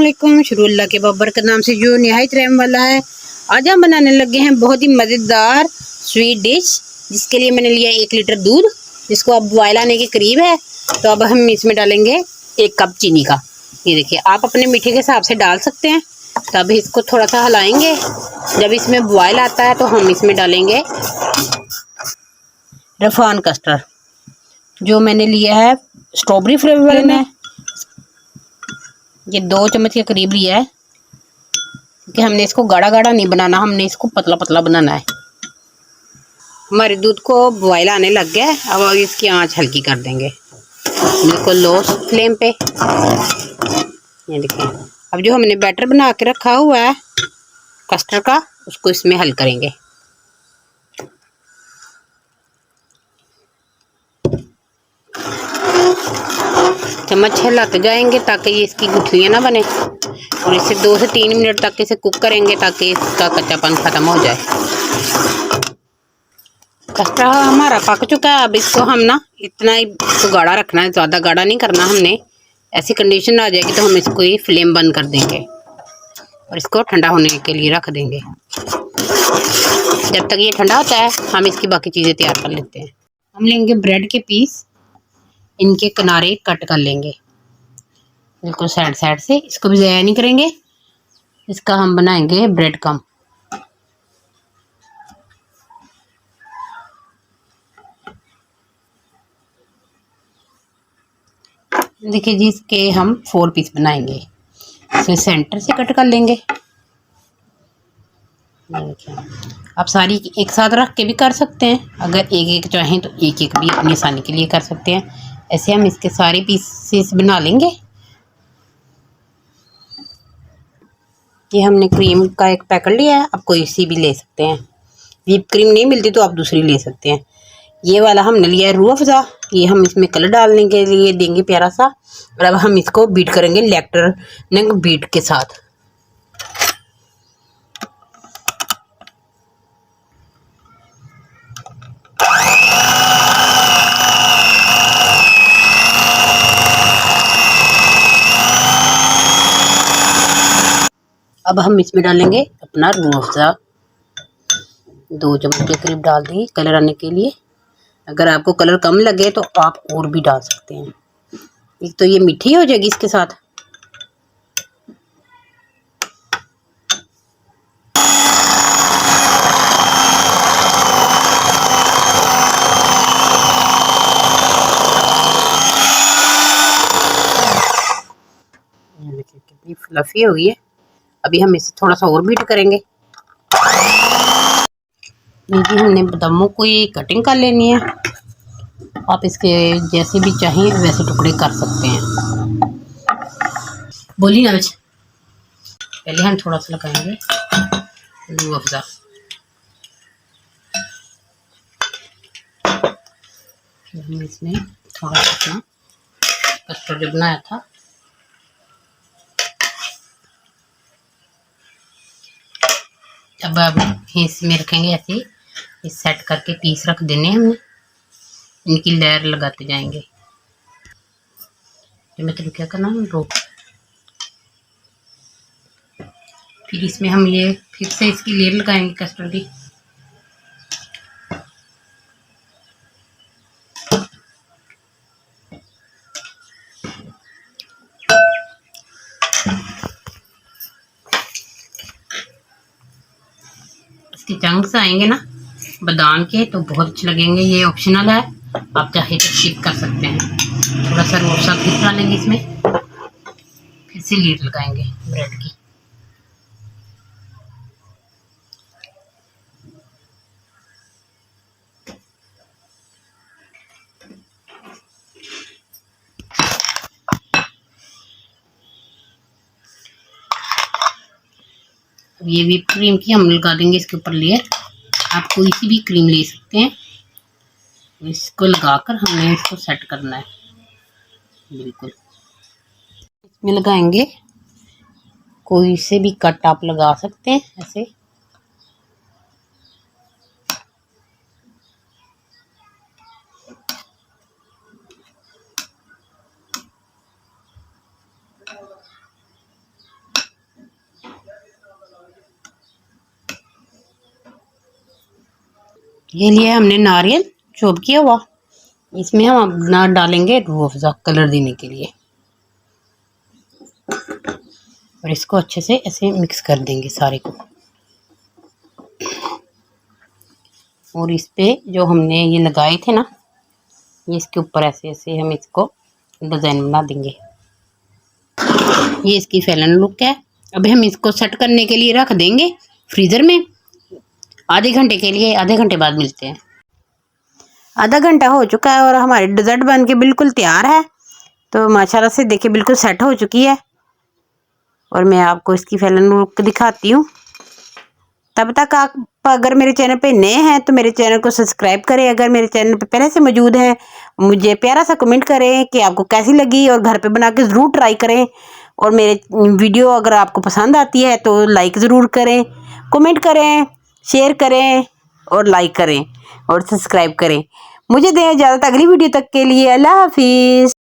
अस्सलामुअलैकुम। शुरुल्लाह के बब्बर के नाम से जो निहायत रहम वाला है। आज हम बनाने लगे हैं बहुत ही मज़ेदार स्वीट डिश, जिसके लिए मैंने लिया 1 लीटर दूध, जिसको अब बॉयल आने के करीब है। तो अब हम इसमें डालेंगे 1 कप चीनी का। ये देखिए, आप अपने मीठे के हिसाब से डाल सकते हैं। तब इसको थोड़ा सा हिलाएंगे। जब इसमें बॉयल आता है तो हम इसमें डालेंगे रफान कस्टर्ड, जो मैंने लिया है स्ट्रॉबेरी फ्लेवर में। ये 2 चम्मच के करीब लिया है, क्योंकि हमने इसको गाढ़ा गाढ़ा नहीं बनाना, हमने इसको पतला पतला बनाना है। हमारे दूध को बॉयल आने लग गया है। अब इसकी आंच हल्की कर देंगे, बिल्कुल लो फ्लेम पे। ये देखिए, अब जो हमने बैटर बना के रखा हुआ है कस्टर्ड का, उसको इसमें हल करेंगे। चम्मच हिलाते जाएंगे ताकि ये इसकी गुठलियाँ ना बने, और इसे 2 से 3 मिनट तक इसे कुक करेंगे ताकि इसका कच्चापन ख़त्म हो जाए। कस्टर्ड हमारा पक चुका है। अब इसको हम ना इतना ही इसको गाढ़ा रखना है, ज़्यादा गाढ़ा नहीं करना हमने। ऐसी कंडीशन आ जाएगी तो हम इसको ही फ्लेम बंद कर देंगे और इसको ठंडा होने के लिए रख देंगे। जब तक ये ठंडा होता है हम इसकी बाकी चीज़ें तैयार कर लेते हैं। हम लेंगे ब्रेड के पीस, इनके किनारे कट कर लेंगे बिल्कुल साइड साइड से। इसको भी ज़ाया नहीं करेंगे, इसका हम बनाएंगे ब्रेड कम। देखिए जी, इसके हम 4 पीस बनाएंगे। इसे सेंटर से कट कर लेंगे। आप सारी एक साथ रख के भी कर सकते हैं, अगर एक एक चाहें तो एक एक भी अपनी आसानी के लिए कर सकते हैं। ऐसे हम इसके सारे पीसेस बना लेंगे। ये हमने क्रीम का एक पैकेट लिया है, आप कोई सी भी ले सकते हैं। व्हिप क्रीम नहीं मिलती तो आप दूसरी ले सकते हैं। ये वाला हमने लिया है रूह अफ़ज़ा। ये हम इसमें कलर डालने के लिए देंगे प्यारा सा। और अब हम इसको बीट करेंगे इलेक्ट्रिक बीट के साथ। अब हम इसमें डालेंगे अपना रूह अफ़ज़ा। 2 चम्मच के करीब डाल देंगे कलर आने के लिए। अगर आपको कलर कम लगे तो आप और भी डाल सकते हैं। एक तो ये मीठी हो जाएगी इसके साथ। देखिए कितनी फ्लफी हो गई है। अभी हम इसे थोड़ा सा और बीट करेंगे। जी, हमने बादामों को ये कटिंग कर लेनी है। आप इसके जैसे भी चाहें वैसे टुकड़े कर सकते हैं। बोली ना बच्चे, पहले हम थोड़ा सा लगाएंगे रूह अफ़ज़ा। फिर हम इसमें थोड़ा सा अपना कस्टर्ड जो बनाया था अब इसमें रखेंगे। ऐसे ही सेट करके पीस रख देने हमने, इनकी लेयर लगाते जाएंगे। मैं तो क्या करना है रोक, फिर इसमें हम ये फिर से इसकी लेयर लगाएंगे कस्टर्ड की। इसके चंक्स आएंगे ना बादाम के तो बहुत अच्छे लगेंगे। ये ऑप्शनल है, आप चाहे तो स्किप कर सकते हैं। थोड़ा सा रोसा फिर डालेंगे इसमें, फिर से लेयर लगाएंगे ब्रेड की। अब ये व्हिप क्रीम की हम लगा देंगे इसके ऊपर लेयर। आप कोई सी भी क्रीम ले सकते हैं। इसको लगाकर हमने इसको सेट करना है बिल्कुल। इसमें लगाएंगे, कोई से भी कट आप लगा सकते हैं ऐसे। ये लिया हमने नारियल चॉप किया हुआ, इसमें हम अपना डालेंगे रूह अफ़ज़ा कलर देने के लिए, और इसको अच्छे से ऐसे मिक्स कर देंगे सारे को। और इस पे जो हमने ये लगाए थे ना, ये इसके ऊपर ऐसे ऐसे हम इसको डिज़ाइन बना देंगे। ये इसकी फैलन लुक है। अभी हम इसको सेट करने के लिए रख देंगे फ्रीज़र में आधे घंटे के लिए। आधे घंटे बाद मिलते हैं। आधा घंटा हो चुका है और हमारी डेजर्ट बन के बिल्कुल तैयार है। तो माशाल्लाह से देखिए बिल्कुल सेट हो चुकी है। और मैं आपको इसकी फैलन लुक दिखाती हूँ। तब तक आप अगर मेरे चैनल पे नए हैं तो मेरे चैनल को सब्सक्राइब करें। अगर मेरे चैनल पे पहले से मौजूद हैं, मुझे प्यारा सा कमेंट करें कि आपको कैसी लगी, और घर पे बना के ज़रूर ट्राई करें। और मेरे वीडियो अगर आपको पसंद आती है तो लाइक ज़रूर करें, कमेंट करें, शेयर करें और लाइक करें और सब्सक्राइब करें। मुझे दें इजाज़त अगली वीडियो तक के लिए। अल्लाह हाफिज़।